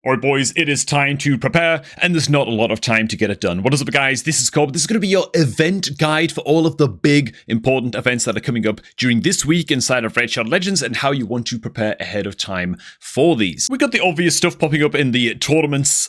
Alright boys, it is time to prepare, and there's not a lot of time to get it done. What is up guys, this is Cobb. This is going to be your event guide for all of the big, important events that are coming up during this week inside of Red Shard Legends and how you want to prepare ahead of time for these. We've got the obvious stuff popping up in the tournaments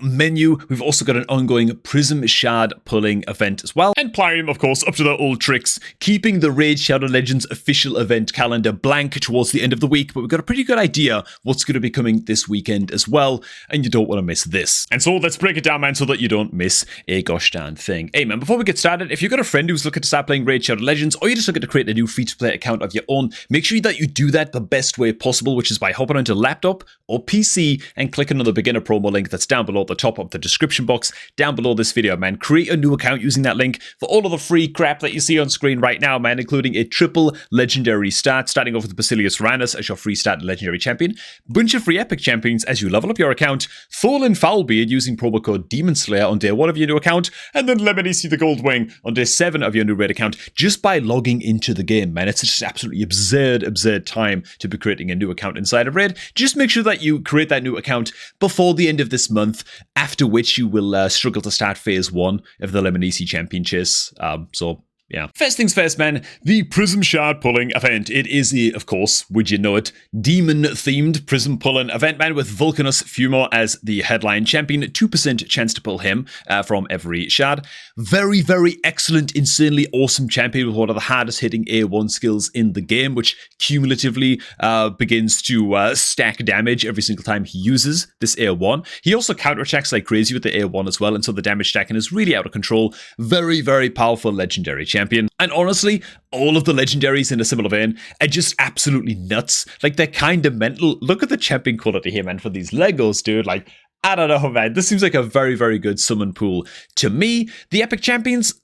menu. We've also got an ongoing Prism Shard pulling event as well. And Plarium, of course, up to their old tricks, keeping the Raid Shadow Legends official event calendar blank towards the end of the week, but we've got a pretty good idea what's going to be coming this weekend as well. And you don't want to miss this. And so let's break it down, man, so that you don't miss a gosh darn thing. Hey, man, before we get started, if you've got a friend who's looking to start playing Raid Shadow Legends, or you're just looking to create a new free-to-play account of your own, make sure that you do that the best way possible, which is by hopping onto laptop or PC and clicking on the beginner promo link that's down below at the top of the description box, down below this video, man. Create a new account using that link for all of the free crap that you see on screen right now, man, including a triple legendary start, starting off with Basilius Randus as your free start legendary champion, bunch of free epic champions as you level up your account, Thorlin Foulbeard using promo code Demon Slayer on day 1 of your new account, and then Lemony the Gold Wing on day 7 of your new raid account, just by logging into the game, man. It's just absolutely absurd time to be creating a new account inside of Raid. Just make sure that you create that new account before the end of this month, after which you will struggle to start phase 1 of the Lemony Champion Chase. Yeah. First things first, man, the Prism Shard pulling event. It is a, of course, would you know it, demon-themed Prism pulling event, man, with Vulcanus Fumor as the headline champion. 2% chance to pull him from every shard. Very, very excellent, insanely awesome champion with one of the hardest hitting A1 skills in the game, which cumulatively begins to stack damage every single time he uses this A1. He also counterattacks like crazy with the A1 as well, and so the damage stacking is really out of control. Very, very powerful legendary champion. And honestly, all of the legendaries in a similar vein are just absolutely nuts. Like, they're kind of mental. Look at the champion quality here, man, for these Legos, dude. Like, I don't know, man. This seems like a very, very good summon pool. To me, the epic champions,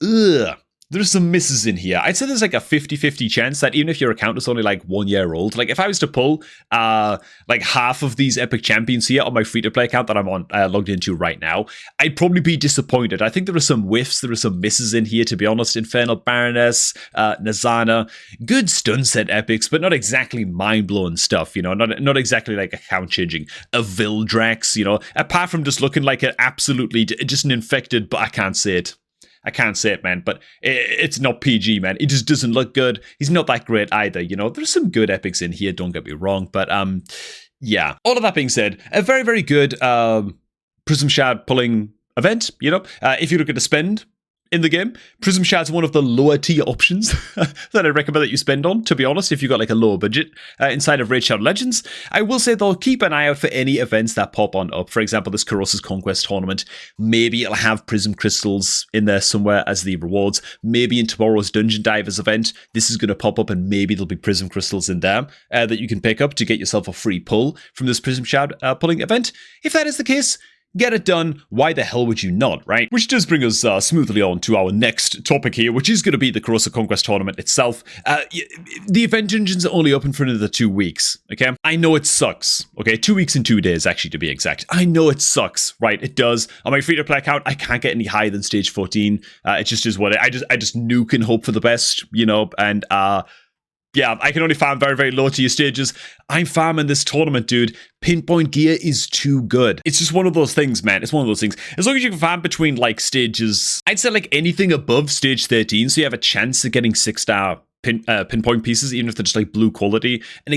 there's some misses in here. I'd say there's like a 50-50 chance that even if your account is only like 1 year old, like if I was to pull like half of these epic champions here on my free-to-play account that I'm on logged into right now, I'd probably be disappointed. I think there are some whiffs, there are some misses in here, to be honest. Infernal Baroness, Nazana, good stun set epics, but not exactly mind-blowing stuff, you know, not exactly like account-changing. A Vildrax, you know, apart from just looking like an absolutely, just an infected, but I can't say it, man, but it's not PG, man. It just doesn't look good. He's not that great either, you know. There's some good epics in here, don't get me wrong, but yeah. All of that being said, a very, very good Prism Shard pulling event, you know. If you're looking to spend in the game, Prism Shard's one of the lower tier options that I recommend that you spend on, to be honest, if you've got like a lower budget inside of Raid Shadow Legends. I will say though, keep an eye out for any events that pop on up. For example, this Corossa's Conquest tournament, maybe it'll have Prism Crystals in there somewhere as the rewards. Maybe in tomorrow's Dungeon Divers event, this is going to pop up and maybe there'll be Prism Crystals in there that you can pick up to get yourself a free pull from this Prism Shard pulling event. If that is the case, get it done. Why the hell would you not, right? Which does bring us smoothly on to our next topic here, which is going to be the Corossa Conquest tournament itself. The event dungeons are only open for another 2 weeks, okay? I know it sucks, okay? 2 weeks and 2 days, actually, to be exact. I know it sucks, right? It does. On my free-to-play account, I can't get any higher than stage 14. It just is what I just nuke and hope for the best, you know, and yeah, I can only farm very, very low tier stages. I'm farming this tournament, dude. Pinpoint gear is too good. It's just one of those things, man. It's one of those things. As long as you can farm between, like, stages, I'd say, like, anything above stage 13, so you have a chance of getting 6-star pinpoint pieces, even if they're just like blue quality, and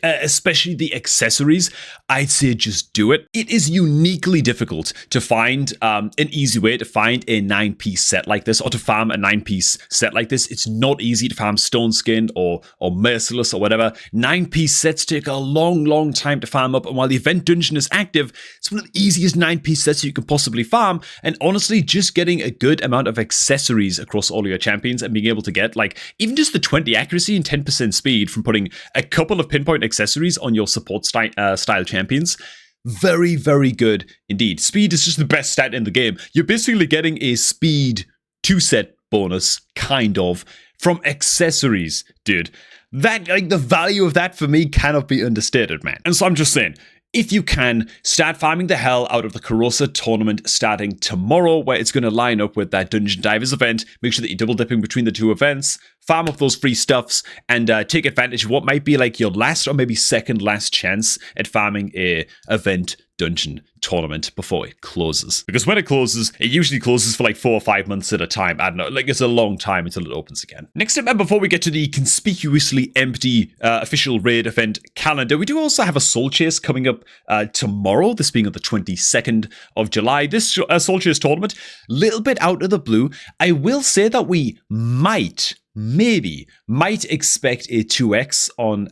especially the accessories, I'd say just do it. It is uniquely difficult to find an easy way to find a 9-piece set like this, or to farm a 9-piece set like this. It's not easy to farm Stone Skinned or Merciless or whatever. 9-piece sets take a long time to farm up, and while the event dungeon is active, it's one of the easiest 9-piece sets you can possibly farm. And honestly, just getting a good amount of accessories across all of your champions and being able to get, like, even just the 20 accuracy and 10% speed from putting a couple of pinpoint accessories on your support style champions. Very, very good indeed. Speed is just the best stat in the game. You're basically getting a speed 2-set bonus, kind of, from accessories, dude. That, like, the value of that for me cannot be understated, man. And so I'm just saying, if you can, start farming the hell out of the Corossa tournament starting tomorrow, where it's going to line up with that Dungeon Divers event. Make sure that you're double dipping between the two events, farm up those free stuffs, and take advantage of what might be like your last or maybe second last chance at farming a event dungeon tournament before it closes. Because when it closes, it usually closes for like 4 or 5 months at a time. I don't know, like it's a long time until it opens again. Next up, and before we get to the conspicuously empty official raid event calendar, we do also have a Soul Chase coming up tomorrow, this being on the 22nd of July. This Soul Chase tournament, little bit out of the blue. I will say that we might expect a 2x on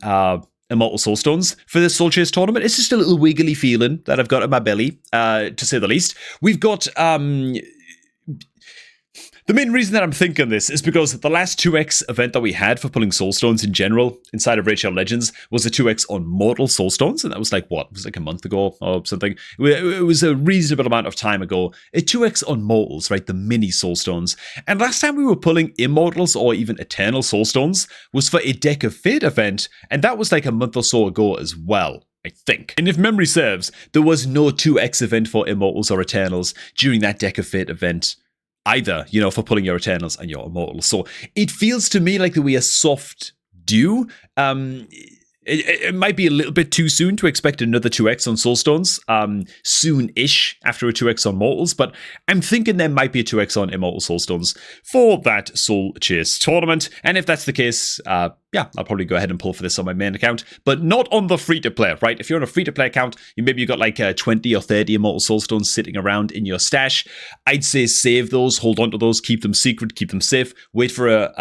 Immortal Soulstones for this Soul Chase tournament. It's just a little wiggly feeling that I've got in my belly, to say the least. We've got the main reason that I'm thinking this is because the last 2x event that we had for pulling Soulstones in general inside of Raid Shadow Legends was a 2x on Mortal Soulstones, and that was like, what? It was like a month ago or something. It was a reasonable amount of time ago. A 2x on Mortals, right? The mini Soulstones. And last time we were pulling Immortals or even Eternal Soulstones was for a Deck of Fate event, and that was like a month or so ago as well, I think. And if memory serves, there was no 2x event for Immortals or Eternals during that Deck of Fate event either, you know, for pulling your Eternals and your Immortals. So it feels to me like that we are soft due. It might be a little bit too soon to expect another 2x on Soulstones, soon-ish after a 2x on Mortals, but I'm thinking there might be a 2x on Immortal Soulstones for that Soul Chase tournament, and if that's the case, yeah, I'll probably go ahead and pull for this on my main account, but not on the free-to-play, right? If you're on a free-to-play account, you've got like 20 or 30 Immortal Soulstones sitting around in your stash. I'd say save those, hold on to those, keep them secret, keep them safe, wait for a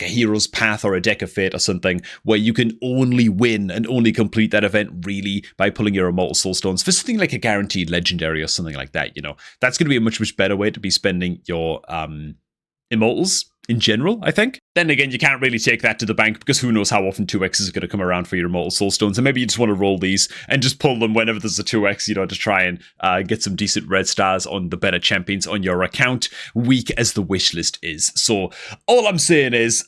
Hero's Path or a Deck of Fate or something, where you can only win and only complete that event really by pulling your Immortal Soulstones for something like a guaranteed legendary or something like that, you know. That's going to be a much, much better way to be spending your Immortals in general, I think. Then again, you can't really take that to the bank because who knows how often 2x's are going to come around for your Immortal Soulstones, and maybe you just want to roll these and just pull them whenever there's a 2x, you know, to try and get some decent red stars on the better champions on your account, weak as the wish list is. So all I'm saying is,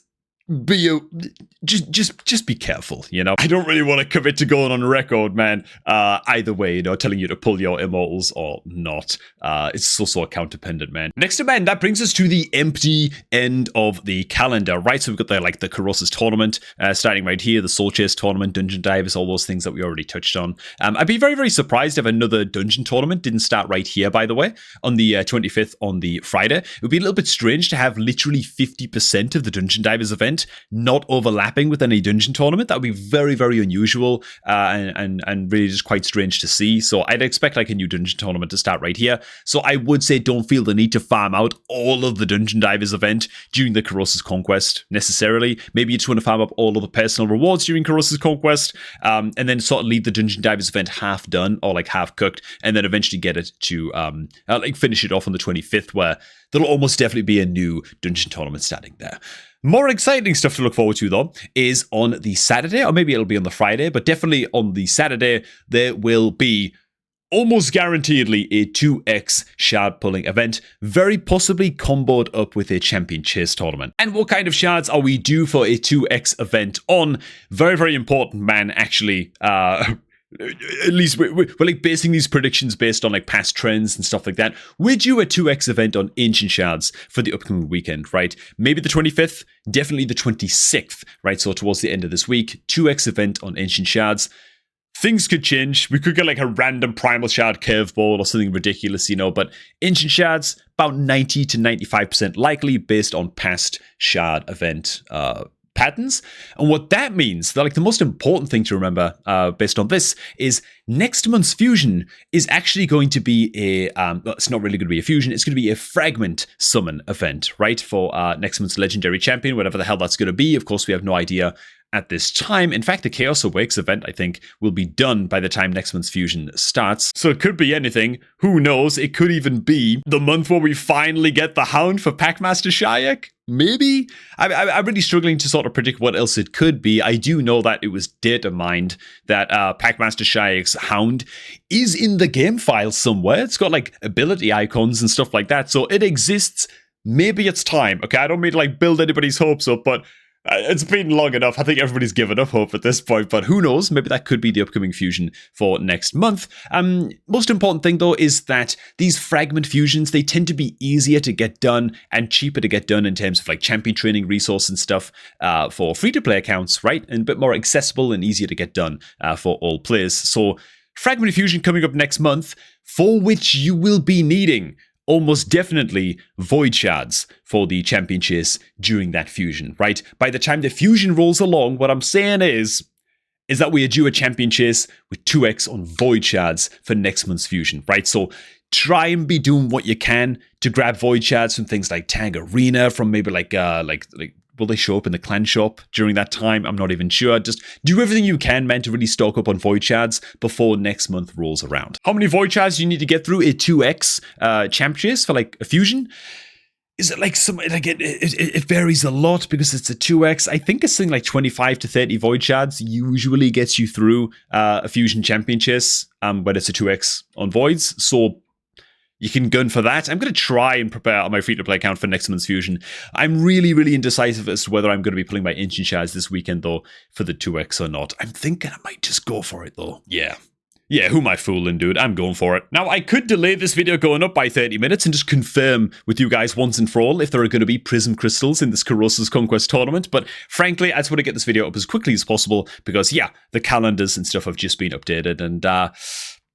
just be careful, you know. I don't really want to commit to going on record, man, either way, you know, telling you to pull your Immortals or not. It's so account dependent, man. Next up, man, that brings us to the empty end of the calendar, right? So we've got the Corrosis tournament starting right here, the Soul Chase tournament, Dungeon Divers, all those things that we already touched on. I'd be very, very surprised if another dungeon tournament didn't start right here, by the way, on the 25th on the Friday. It would be a little bit strange to have literally 50% of the Dungeon Divers event not overlapping with any dungeon tournament. That would be very, very unusual and really just quite strange to see. So I'd expect like a new dungeon tournament to start right here. So I would say don't feel the need to farm out all of the Dungeon Divers event during the Corrosis Conquest necessarily. Maybe you just want to farm up all of the personal rewards during Corrosis Conquest, and then sort of leave the Dungeon Divers event half done or like half cooked, and then eventually get it to finish it off on the 25th, where there'll almost definitely be a new dungeon tournament starting there. More exciting stuff to look forward to, though, is on the Saturday, or maybe it'll be on the Friday, but definitely on the Saturday, there will be almost guaranteedly a 2x shard pulling event, very possibly comboed up with a champion chase tournament. And what kind of shards are we due for a 2x event on? Very, very important, man, actually. At least we're like basing these predictions based on like past trends and stuff like that. We're due a 2x event on Ancient Shards for the upcoming weekend, right? Maybe the 25th, definitely the 26th, right? So towards the end of this week, 2x event on Ancient Shards. Things could change. We could get like a random Primal Shard curveball or something ridiculous, you know, but Ancient Shards, about 90 to 95% likely based on past shard event patterns. And what that means, like the most important thing to remember based on this is next month's fusion is actually going to be it's not really going to be a fusion, it's going to be a fragment summon event, right? For next month's legendary champion, whatever the hell that's going to be. Of course, we have no idea at this time. In fact, the Chaos Awakes event, I think, will be done by the time next month's fusion starts. So it could be anything. Who knows? It could even be the month where we finally get the Hound for Packmaster Shayak. Maybe? I'm really struggling to sort of predict what else it could be. I do know that it was data mined that Packmaster Shayak's Hound is in the game file somewhere. It's got like ability icons and stuff like that. So it exists. Maybe it's time. Okay, I don't mean to like build anybody's hopes up, but it's been long enough. I think everybody's given up hope at this point, but who knows? Maybe that could be the upcoming fusion for next month. Most important thing, though, is that these fragment fusions, they tend to be easier to get done and cheaper to get done in terms of like champion training resource and stuff for free-to-play accounts, right? And a bit more accessible and easier to get done for all players. So Fragment Fusion coming up next month, for which you will be needing almost definitely void shards for the champion chase during that fusion, right? By the time the fusion rolls along, what I'm saying is that we are due a champion chase with 2x on void shards for next month's fusion, right? So try and be doing what you can to grab void shards from things like Tag Arena, from maybe like will they show up in the clan shop during that time? I'm not even sure. Just do everything you can, man, to really stock up on void shards before next month rolls around. How many void shards do you need to get through a 2x champ chase for like a fusion? Is it like some, like it varies a lot because it's a 2x. I think it's something like 25 to 30 void shards usually gets you through a fusion champion chase when it's a 2x on voids. So you can gun for that. I'm going to try and prepare on my free-to-play account for next month's fusion. I'm really, really indecisive as to whether I'm going to be pulling my ancient shards this weekend, though, for the 2x or not. I'm thinking I might just go for it, though. Yeah, who am I fooling, dude? I'm going for it. Now, I could delay this video going up by 30 minutes and just confirm with you guys once and for all if there are going to be prism crystals in this Corrosa's Conquest tournament, but frankly, I just want to get this video up as quickly as possible because, yeah, the calendars and stuff have just been updated, and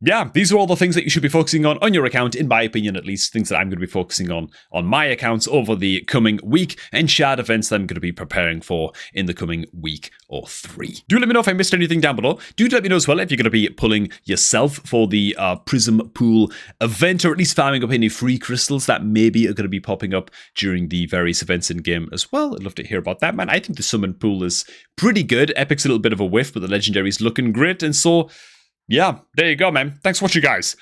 yeah, these are all the things that you should be focusing on your account, in my opinion at least, things that I'm going to be focusing on my accounts over the coming week, and shard events that I'm going to be preparing for in the coming week or 3. Do let me know if I missed anything down below. Do let me know as well if you're going to be pulling yourself for the Prism Pool event, or at least farming up any free crystals that maybe are going to be popping up during the various events in-game as well. I'd love to hear about that, man. I think the Summon Pool is pretty good. Epic's a little bit of a whiff, but the Legendary's looking great, and so yeah, there you go, man. Thanks for watching, guys.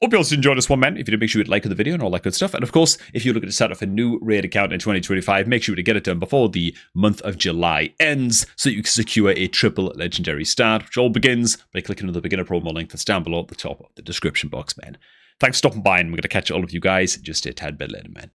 Hope you also enjoyed this one, man. If you did, make sure you like the video and all that good stuff. And of course, if you're looking to start off a new raid account in 2025, make sure to get it done before the month of July ends so you can secure a triple legendary start, which all begins by clicking on the beginner promo link that's down below at the top of the description box, man. Thanks for stopping by, and we're going to catch all of you guys just a tad bit later, man.